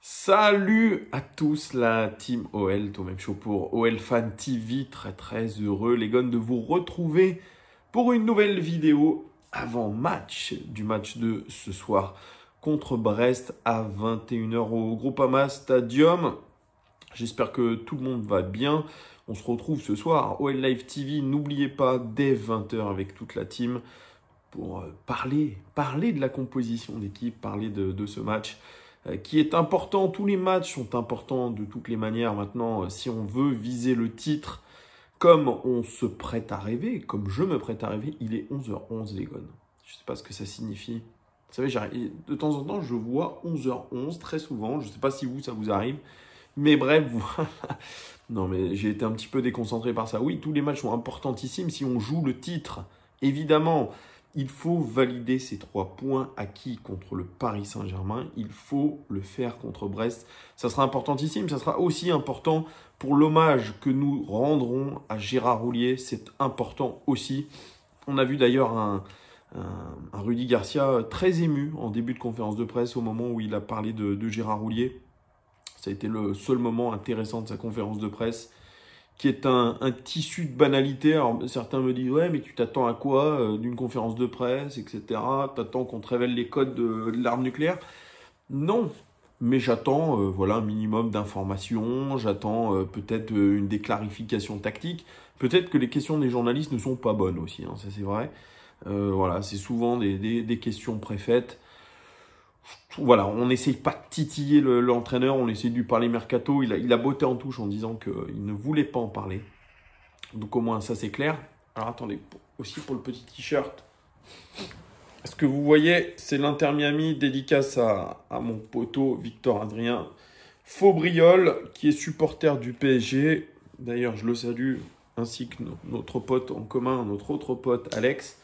Salut à tous la team OL, Tom Show pour OL Fan TV, très heureux les gars de vous retrouver pour une nouvelle vidéo avant match du match de ce soir contre Brest à 21h au Groupama Stadium. J'espère que tout le monde va bien. On se retrouve ce soir OL Live TV, n'oubliez pas dès 20h avec toute la team pour parler de la composition d'équipe, parler de ce match qui est important. Tous les matchs sont importants de toutes les manières. Maintenant, si on veut viser le titre, comme on se prête à rêver, comme je me prête à rêver, il est 11h11 les gars. Je ne sais pas ce que ça signifie. Vous savez, de temps en temps, je vois 11h11 très souvent. Je ne sais pas si ça vous arrive. Mais bref, voilà. Non, mais j'ai été un petit peu déconcentré par ça. Oui, tous les matchs sont importantissimes si on joue le titre. Évidemment, il faut valider ces 3 points acquis contre le Paris Saint-Germain. Il faut le faire contre Brest. Ça sera importantissime. Ça sera aussi important pour l'hommage que nous rendrons à Gérard Houllier. C'est important aussi. On a vu d'ailleurs un Rudy Garcia très ému en début de conférence de presse au moment où il a parlé de Gérard Houllier. Ça a été le seul moment intéressant de sa conférence de presse, qui est un tissu de banalité. Alors certains me disent « Ouais, mais tu t'attends à quoi d'une conférence de presse, etc. T'attends qu'on te révèle les codes de l'arme nucléaire ?» Non, mais j'attends voilà, un minimum d'informations, j'attends peut-être des clarifications tactiques. Peut-être que les questions des journalistes ne sont pas bonnes aussi, hein, ça c'est vrai. Voilà, c'est souvent des questions préfaites. Voilà, on n'essaye pas de titiller l'entraîneur, on essaye de lui parler mercato. Il a botté en touche en disant qu'il ne voulait pas en parler. Donc au moins ça c'est clair. Alors attendez, aussi pour le petit t-shirt. Ce que vous voyez, c'est l'Inter Miami, dédicace à mon poteau Victor Adrien Faubriol, qui est supporter du PSG. D'ailleurs, je le salue, ainsi que notre pote en commun, notre autre pote Alex.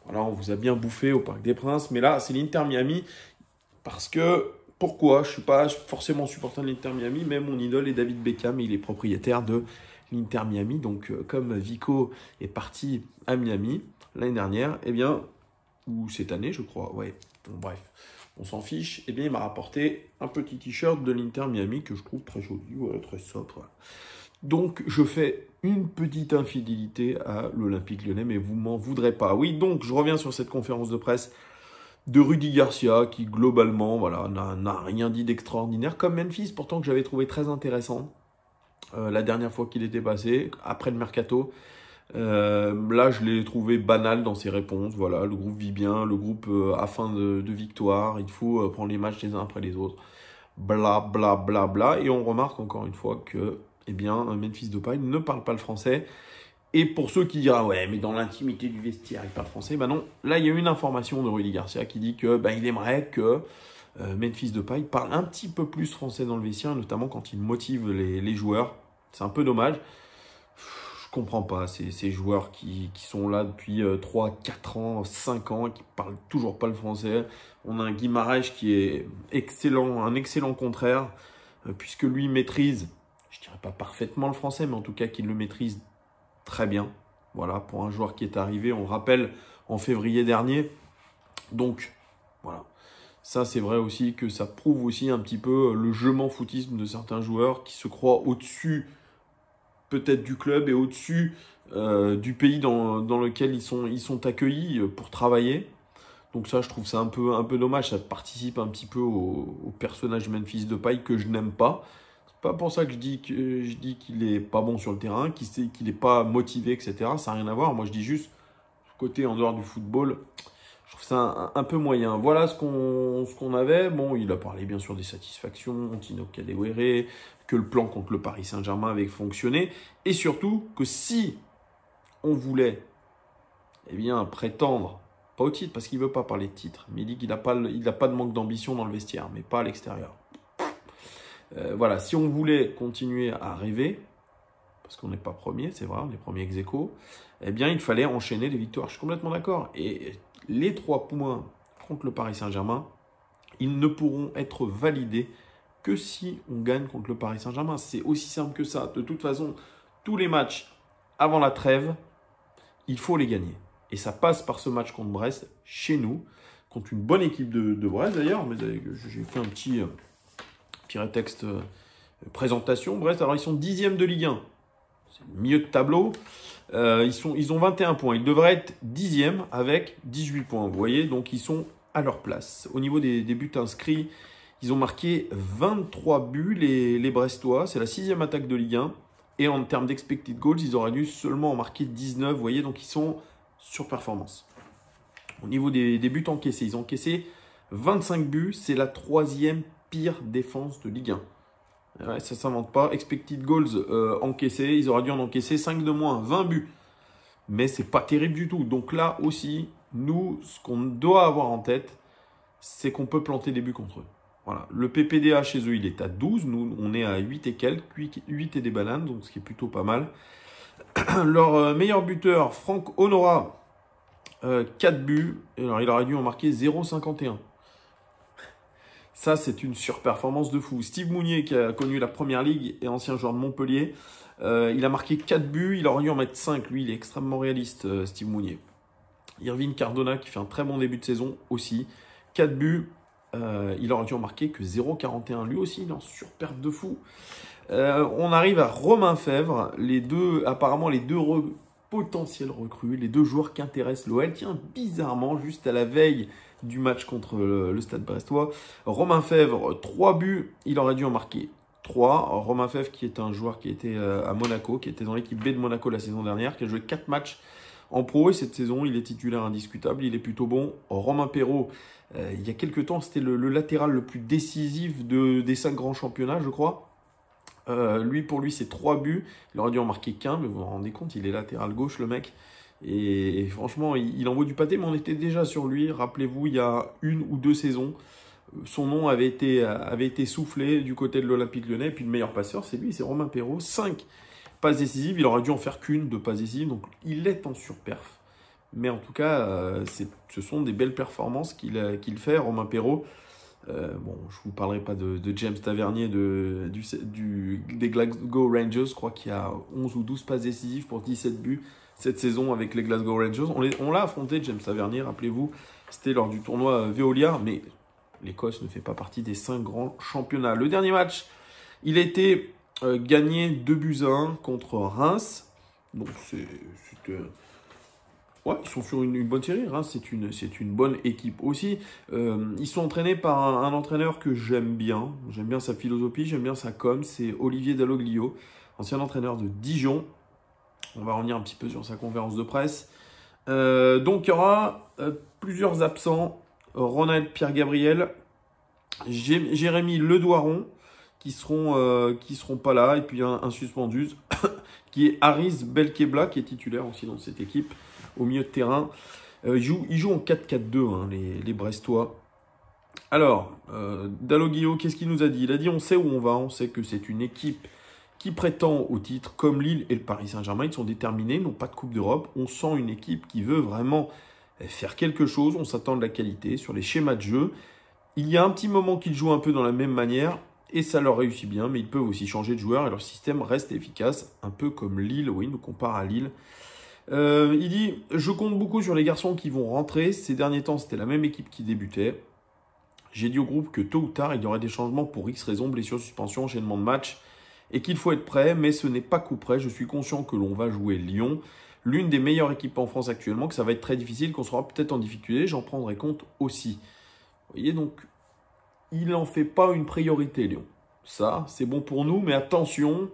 Voilà, on vous a bien bouffé au Parc des Princes. Mais là, c'est l'Inter Miami. Parce que, pourquoi? Je ne suis pas forcément supporter de l'Inter Miami, mais mon idole est David Beckham, il est propriétaire de l'Inter Miami. Donc, comme Vico est parti à Miami l'année dernière, eh bien, ou cette année, je crois, ouais, bon, bref, on s'en fiche, eh bien, il m'a rapporté un petit t-shirt de l'Inter Miami que je trouve très joli, ouais, très sobre. Voilà. Donc, je fais une petite infidélité à l'Olympique Lyonnais, mais vous m'en voudrez pas. Oui, donc, je reviens sur cette conférence de presse de Rudy Garcia, qui globalement voilà, n'a rien dit d'extraordinaire, comme Memphis, pourtant que j'avais trouvé très intéressant la dernière fois qu'il était passé, après le mercato. Là, je l'ai trouvé banal dans ses réponses. Voilà, le groupe vit bien, le groupe a faim de victoire, il faut prendre les matchs les uns après les autres. Bla bla bla bla. Et on remarque encore une fois que eh bien, Memphis Depay ne parle pas le français. Et pour ceux qui diront, ouais, mais dans l'intimité du vestiaire, il parle français, ben non. Là, il y a une information de Rudy Garcia qui dit que il aimerait que Memphis Depay parle un petit peu plus français dans le vestiaire, notamment quand il motive les joueurs. C'est un peu dommage. Je comprends pas ces joueurs qui sont là depuis 3, 4 ans, 5 ans, et qui parlent toujours pas le français. On a un Guimarães qui est excellent, un excellent contraire, puisque lui maîtrise, je dirais pas parfaitement le français, mais en tout cas qu'il le maîtrise très bien, voilà, pour un joueur qui est arrivé, on le rappelle, en février dernier. Donc, voilà. Ça, c'est vrai aussi que ça prouve aussi un petit peu le je m'en foutisme de certains joueurs qui se croient au-dessus peut-être du club et au-dessus du pays dans lequel ils sont accueillis pour travailler. Donc ça, je trouve ça un peu dommage. Ça participe un petit peu au personnage Memphis Depay que je n'aime pas. Pas pour ça que je dis qu'il est pas bon sur le terrain, qu'il n'est pas motivé, etc. Ça n'a rien à voir. Moi, je dis juste, côté en dehors du football, je trouve ça un peu moyen. Voilà ce qu'on avait. Bon, il a parlé bien sûr des satisfactions, Tino Kadewere, que le plan contre le Paris Saint-Germain avait fonctionné. Et surtout que si on voulait eh bien, prétendre, pas au titre, parce qu'il ne veut pas parler de titre, mais il dit qu'il n'a pas de manque d'ambition dans le vestiaire, mais pas à l'extérieur. Voilà, si on voulait continuer à rêver, parce qu'on n'est pas premier, c'est vrai, on est premier ex aequo, eh bien, il fallait enchaîner les victoires. Je suis complètement d'accord. Et les 3 points contre le Paris Saint-Germain, ils ne pourront être validés que si on gagne contre le Paris Saint-Germain. C'est aussi simple que ça. De toute façon, tous les matchs avant la trêve, il faut les gagner. Et ça passe par ce match contre Brest, chez nous, contre une bonne équipe de Brest d'ailleurs. Mais j'ai fait un petit petit texte présentation. Brest, alors ils sont 10e de Ligue 1. C'est le milieu de tableau. Ils ont 21 points. Ils devraient être 10e avec 18 points. Vous voyez, donc ils sont à leur place. Au niveau des buts inscrits, ils ont marqué 23 buts, les Brestois. C'est la 6e attaque de Ligue 1. Et en termes d'expected goals, ils auraient dû seulement en marquer 19. Vous voyez, donc ils sont sur performance. Au niveau des buts encaissés, ils ont encaissé 25 buts. C'est la 3e pire défense de Ligue 1. Ouais, ça ne s'invente pas. Expected goals encaissés, ils auraient dû en encaisser 5 de moins, 20 buts. Mais c'est pas terrible du tout. Donc là aussi, nous, ce qu'on doit avoir en tête, c'est qu'on peut planter des buts contre eux. Voilà. Le PPDA chez eux, il est à 12. Nous, on est à 8 et quelques, 8 et des bananes, donc ce qui est plutôt pas mal. Leur meilleur buteur, Franck Honora, 4 buts. Alors, il aurait dû en marquer 0,51. Ça, c'est une surperformance de fou. Steve Mounier, qui a connu la Première Ligue et ancien joueur de Montpellier, il a marqué 4 buts. Il aurait dû en mettre 5. Lui, il est extrêmement réaliste, Steve Mounier. Irvine Cardona, qui fait un très bon début de saison aussi. 4 buts. Il aurait dû en marquer que 0,41. Lui aussi, il est en surperf de fou. On arrive à Romain Fèvre. Apparemment, les deux potentiels recrues, les deux joueurs qui intéressent l'OL. Tiens, bizarrement, juste à la veille du match contre le Stade Brestois. Romain Fèvre, 3 buts. Il aurait dû en marquer 3. Romain Fèvre, qui est un joueur qui était à Monaco, qui était dans l'équipe B de Monaco la saison dernière, qui a joué 4 matchs en pro, et cette saison, il est titulaire indiscutable, il est plutôt bon. Romain Perrault, il y a quelques temps, c'était le latéral le plus décisif des 5 grands championnats, je crois. Pour lui, c'est 3 buts. Il aurait dû en marquer qu'un, mais vous vous rendez compte, il est latéral gauche, le mec. Et franchement, il envoie du pâté, mais on était déjà sur lui. Rappelez-vous, il y a 1 ou 2 saisons, son nom avait été soufflé du côté de l'Olympique Lyonnais. Et puis le meilleur passeur, c'est lui, c'est Romain Perrault. 5 passes décisives, il aurait dû en faire qu'une de passes décisives, donc il est en surperf. Mais en tout cas, ce sont des belles performances qu'il fait, Romain Perrault. Bon, je ne vous parlerai pas de James Tavernier des Glasgow Rangers. Je crois qu'il y a 11 ou 12 passes décisives pour 17 buts cette saison avec les Glasgow Rangers. On l'a affronté, James Tavernier, rappelez-vous. C'était lors du tournoi Veolia, mais l'Écosse ne fait pas partie des 5 grands championnats. Le dernier match, il a été gagné 2 buts à 1 contre Reims. Donc, ouais, ils sont sur une bonne série. Reims, c'est une bonne équipe aussi. Ils sont entraînés par un entraîneur que j'aime bien. J'aime bien sa philosophie, j'aime bien sa com. C'est Olivier Dalloglio, ancien entraîneur de Dijon. On va revenir un petit peu sur sa conférence de presse. Donc, il y aura plusieurs absents. Ronald Pierre-Gabriel, Jérémy Ledouaron, qui seront pas là. Et puis un suspendu, qui est Haris Belkebla, qui est titulaire aussi dans cette équipe, au milieu de terrain. Ils jouent en 4-4-2, hein, les Brestois. Alors, Dalloglio, qu'est-ce qu'il nous a dit? Il a dit, on sait où on va, on sait que c'est une équipe qui prétend au titre, comme Lille et le Paris Saint-Germain. Ils sont déterminés, n'ont pas de Coupe d'Europe. On sent une équipe qui veut vraiment faire quelque chose. On s'attend de la qualité sur les schémas de jeu. Il y a un petit moment qu'ils jouent un peu dans la même manière, et ça leur réussit bien, mais ils peuvent aussi changer de joueur, et leur système reste efficace, un peu comme Lille. Oui, il nous compare à Lille. Il dit, je compte beaucoup sur les garçons qui vont rentrer. Ces derniers temps, c'était la même équipe qui débutait. J'ai dit au groupe que tôt ou tard, il y aurait des changements pour X raisons, blessures, suspension, enchaînement de matchs, et qu'il faut être prêt, mais ce n'est pas coup près. Je suis conscient que l'on va jouer Lyon, l'une des meilleures équipes en France actuellement, que ça va être très difficile, qu'on sera peut-être en difficulté. J'en prendrai compte aussi. Vous voyez, donc, il n'en fait pas une priorité, Lyon. Ça, c'est bon pour nous, mais attention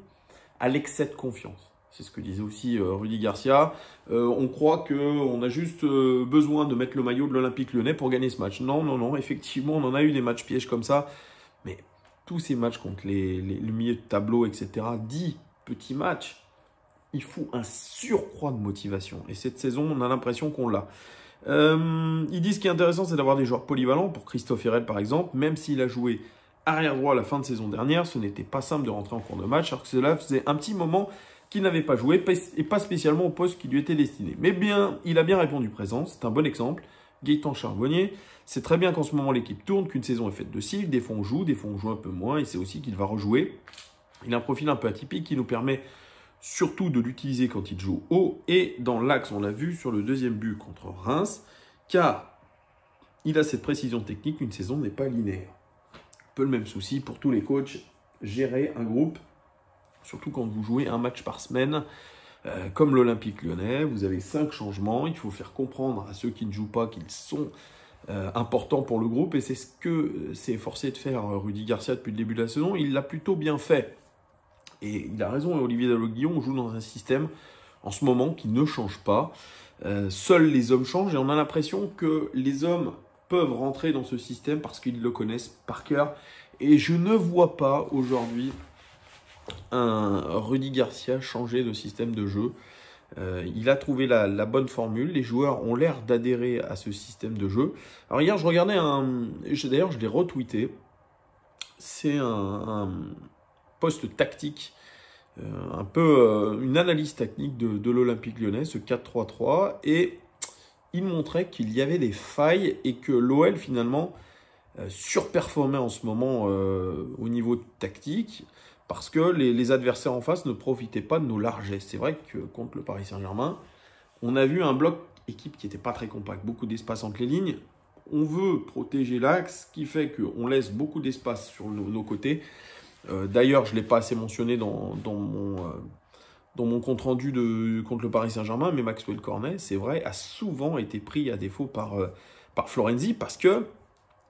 à l'excès de confiance. C'est ce que disait aussi Rudy Garcia. On croit qu'on a juste besoin de mettre le maillot de l'Olympique Lyonnais pour gagner ce match. Non, non, non. Effectivement, on en a eu des matchs pièges comme ça. Mais tous ces matchs contre le milieu de tableau, etc., 10 petits matchs, il faut un surcroît de motivation. Et cette saison, on a l'impression qu'on l'a. Ils disent ce qui est intéressant, c'est d'avoir des joueurs polyvalents. Pour Christophe Herrel, par exemple, même s'il a joué arrière droit à la fin de saison dernière, ce n'était pas simple de rentrer en cours de match, alors que cela faisait un petit moment qu'il n'avait pas joué, et pas spécialement au poste qui lui était destiné. Mais bien, il a bien répondu présent, c'est un bon exemple. Gaëtan Charbonnier, c'est très bien qu'en ce moment l'équipe tourne, qu'une saison est faite de cycles, des fois on joue un peu moins, et c'est aussi qu'il va rejouer. Il a un profil un peu atypique qui nous permet surtout de l'utiliser quand il joue haut et dans l'axe. On l'a vu sur le deuxième but contre Reims, car il a cette précision technique, une saison n'est pas linéaire. peu le même souci pour tous les coachs. Gérer un groupe, surtout quand vous jouez un match par semaine, comme l'Olympique Lyonnais, vous avez 5 changements. Il faut faire comprendre à ceux qui ne jouent pas qu'ils sont importants pour le groupe. Et c'est ce que s'est efforcé de faire Rudy Garcia depuis le début de la saison. Il l'a plutôt bien fait. Et il a raison, Olivier Dalloglio, joue dans un système en ce moment qui ne change pas. Seuls les hommes changent et on a l'impression que les hommes peuvent rentrer dans ce système parce qu'ils le connaissent par cœur. Et je ne vois pas aujourd'hui un Rudy Garcia changer de système de jeu. Il a trouvé la bonne formule. Les joueurs ont l'air d'adhérer à ce système de jeu. Alors hier, je regardais d'ailleurs, je l'ai retweeté. C'est un poste tactique, un peu une analyse technique de l'Olympique Lyonnais, ce 4-3-3. Et il montrait qu'il y avait des failles et que l'OL, finalement, surperformait en ce moment au niveau tactique parce que les adversaires en face ne profitaient pas de nos largesses. C'est vrai que contre le Paris Saint-Germain, on a vu un bloc équipe qui n'était pas très compact, beaucoup d'espace entre les lignes. On veut protéger l'axe, ce qui fait qu'on laisse beaucoup d'espace sur nos côtés. D'ailleurs, je ne l'ai pas assez mentionné dans mon compte-rendu contre le Paris Saint-Germain, mais Maxwell Cornet, c'est vrai, a souvent été pris à défaut par Florenzi parce que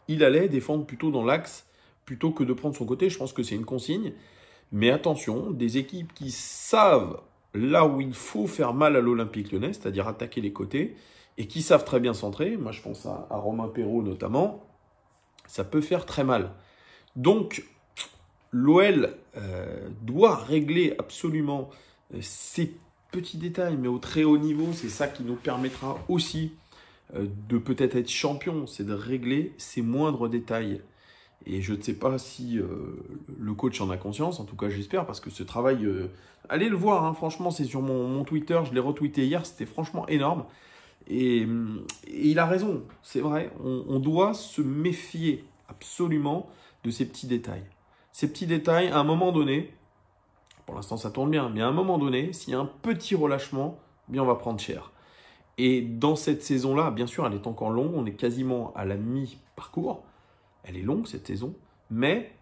il allait défendre plutôt dans l'axe plutôt que de prendre son côté. Je pense que c'est une consigne. Mais attention, des équipes qui savent là où il faut faire mal à l'Olympique Lyonnais, c'est-à-dire attaquer les côtés, et qui savent très bien centrer, moi je pense à Romain Perraud notamment, ça peut faire très mal. Donc, l'OL doit régler absolument ces petits détails, mais au très haut niveau, c'est ça qui nous permettra aussi de peut-être être champion, c'est de régler ces moindres détails. Et je ne sais pas si le coach en a conscience, en tout cas j'espère, parce que ce travail, allez le voir, hein, franchement c'est sur mon Twitter, je l'ai retweeté hier, c'était franchement énorme. Et il a raison, c'est vrai, on doit se méfier absolument de ces petits détails. Ces petits détails, à un moment donné, pour l'instant ça tourne bien, mais à un moment donné, s'il y a un petit relâchement, eh bien on va prendre cher. Et dans cette saison-là, bien sûr, elle est encore longue, on est quasiment à la mi-parcours. Elle est longue cette saison, mais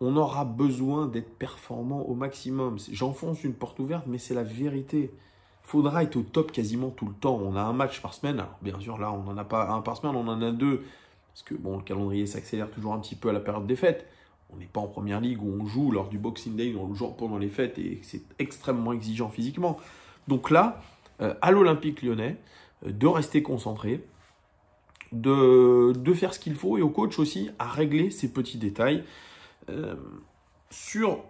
on aura besoin d'être performant au maximum. J'enfonce une porte ouverte, mais c'est la vérité. Il faudra être au top quasiment tout le temps. On a un match par semaine. Alors bien sûr, là, on n'en a pas un par semaine, on en a 2. Parce que bon, le calendrier s'accélère toujours un petit peu à la période des fêtes. On n'est pas en première ligue où on joue lors du Boxing Day, on joue pendant les fêtes et c'est extrêmement exigeant physiquement. Donc là, à l'Olympique Lyonnais, de rester concentré, de faire ce qu'il faut et au coach aussi à régler ces petits détails. Sur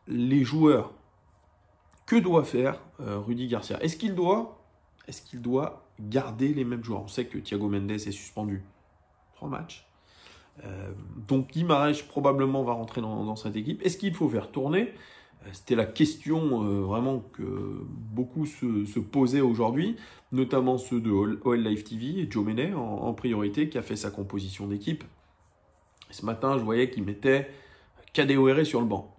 les joueurs, que doit faire Rudy Garcia? Est-ce qu'il doit garder les mêmes joueurs? On sait que Thiago Mendes est suspendu 3 matchs. Donc Guimarães probablement va rentrer dans cette équipe. Est-ce qu'il faut faire tourner? C'était la question vraiment que beaucoup se posaient aujourd'hui, notamment ceux de OL Live TV et Joe Menet en priorité, qui a fait sa composition d'équipe. Ce matin, je voyais qu'il mettait Kadewere sur le banc.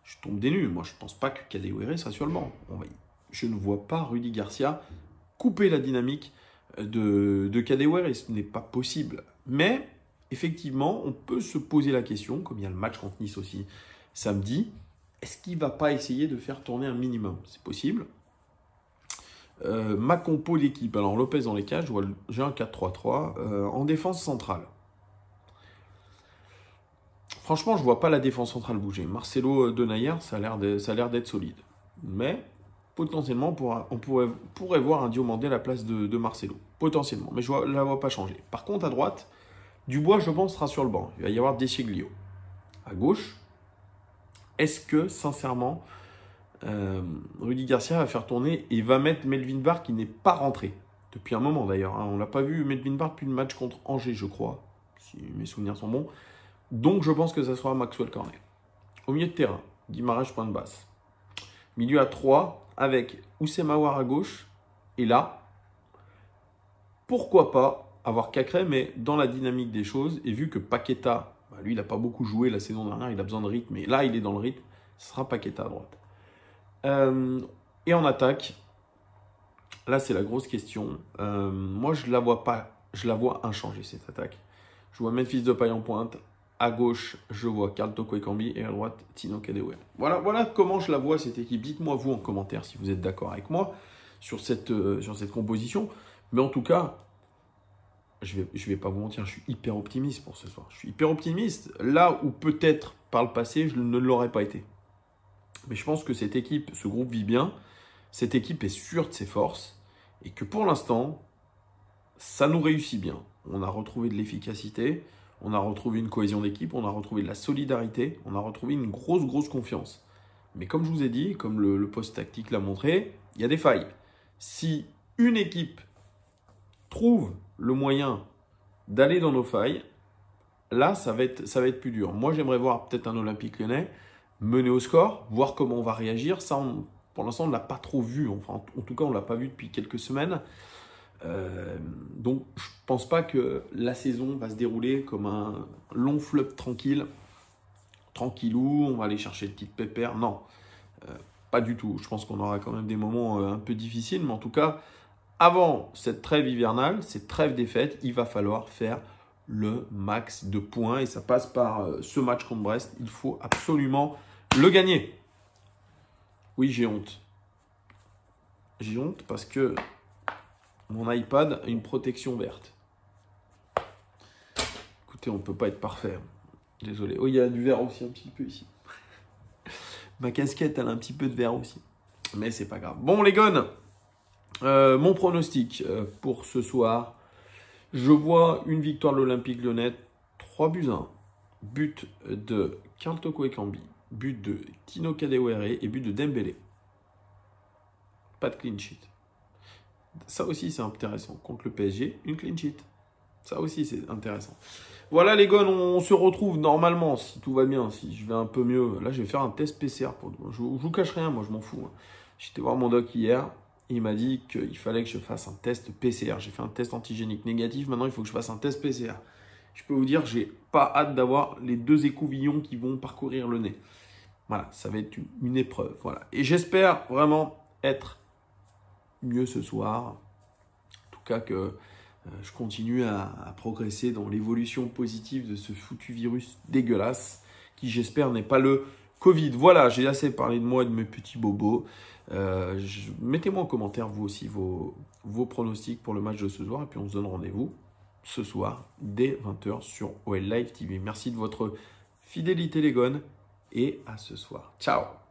Je tombe des nues. Moi, je ne pense pas que Kadewere soit sur le banc. Je ne vois pas Rudy Garcia couper la dynamique de Kadewere. Ce n'est pas possible. Mais, effectivement, on peut se poser la question, comme il y a le match contre Nice aussi samedi, est-ce qu'il ne va pas essayer de faire tourner un minimum? C'est possible. Ma compo d'équipe. Alors, Lopez dans les cages, j'ai un 4-3-3 en défense centrale. Franchement, je ne vois pas la défense centrale bouger. Marcelo Denayer, ça a l'air d'être solide. Mais, potentiellement, on pourrait voir un Diomandé à la place de Marcelo. Potentiellement. Mais je ne la vois pas changer. Par contre, à droite, Dubois, je pense, sera sur le banc. Il va y avoir Deschieglio. À gauche, est-ce que, sincèrement, Rudy Garcia va faire tourner et va mettre Melvin Barr qui n'est pas rentré depuis un moment d'ailleurs. Hein. On ne l'a pas vu, Melvin Barr, depuis le match contre Angers, je crois, si mes souvenirs sont bons. Donc, je pense que ça sera Maxwell Cornet. Au milieu de terrain, Guimarães pointe basse. Milieu à 3 avec Oussem Aouar à gauche. Et là, pourquoi pas avoir Cacré, mais dans la dynamique des choses. Et vu que Paqueta, lui, il n'a pas beaucoup joué la saison dernière, il a besoin de rythme. Et là, il est dans le rythme. Ce sera Paqueta à droite. Et en attaque, là, c'est la grosse question. Moi, je la vois inchangée, cette attaque. Je vois Memphis Depay en pointe. À gauche, je vois Carl Toko Ekambi et à droite, Tino Kadewere. Voilà comment je la vois, cette équipe. Dites-moi, vous, en commentaire, si vous êtes d'accord avec moi sur cette composition. Mais en tout cas, je vais pas vous mentir, je suis hyper optimiste pour ce soir. Je suis hyper optimiste. Là où peut-être, par le passé, je ne l'aurais pas été. Mais je pense que cette équipe, ce groupe vit bien. Cette équipe est sûre de ses forces. Et que pour l'instant, ça nous réussit bien. On a retrouvé de l'efficacité. On a retrouvé une cohésion d'équipe, on a retrouvé de la solidarité, on a retrouvé une grosse confiance. Mais comme je vous ai dit, comme le post tactique l'a montré, il y a des failles. Si une équipe trouve le moyen d'aller dans nos failles, là, ça va être plus dur. Moi, j'aimerais voir peut-être un Olympique Lyonnais mener au score, voir comment on va réagir. Ça, pour l'instant, on ne l'a pas trop vu. Enfin, en tout cas, on ne l'a pas vu depuis quelques semaines. Donc je pense pas que la saison va se dérouler comme un long fleuve tranquillou, on va aller chercher le titre pépère, non, pas du tout. Je pense qu'on aura quand même des moments un peu difficiles, mais en tout cas, avant cette trêve hivernale, cette trêve des fêtes, il va falloir faire le max de points et ça passe par ce match contre Brest, il faut absolument le gagner. Oui, j'ai honte. J'ai honte parce que mon iPad a une protection verte. Écoutez, on ne peut pas être parfait. Désolé. Oh, il y a du vert aussi un petit peu ici. Ma casquette, elle a un petit peu de vert aussi. Mais c'est pas grave. Bon, les gones, mon pronostic pour ce soir. Je vois une victoire de l'Olympique Lyonnais. 3-1. But de Carl Toko Ekambi. But de Tino Kadewere et but de Dembélé. Pas de clean sheet. Ça aussi, c'est intéressant. Contre le PSG, une clean sheet. Ça aussi, c'est intéressant. Voilà, les gars, on se retrouve normalement, si tout va bien, si je vais un peu mieux. Là, je vais faire un test PCR. Je vous cache rien, moi, je m'en fous. J'étais voir mon doc hier. Il m'a dit qu'il fallait que je fasse un test PCR. J'ai fait un test antigénique négatif. Maintenant, il faut que je fasse un test PCR. Je peux vous dire, j'ai pas hâte d'avoir les 2 écouvillons qui vont parcourir le nez. Voilà, ça va être une épreuve. Voilà. Et j'espère vraiment être mieux ce soir. En tout cas que je continue à progresser dans l'évolution positive de ce foutu virus dégueulasse qui, j'espère, n'est pas le Covid. Voilà, j'ai assez parlé de moi et de mes petits bobos. Mettez-moi en commentaire, vous aussi, vos pronostics pour le match de ce soir. Et puis, on se donne rendez-vous ce soir, dès 20h sur OL Live TV. Merci de votre fidélité, les gones. Et à ce soir. Ciao!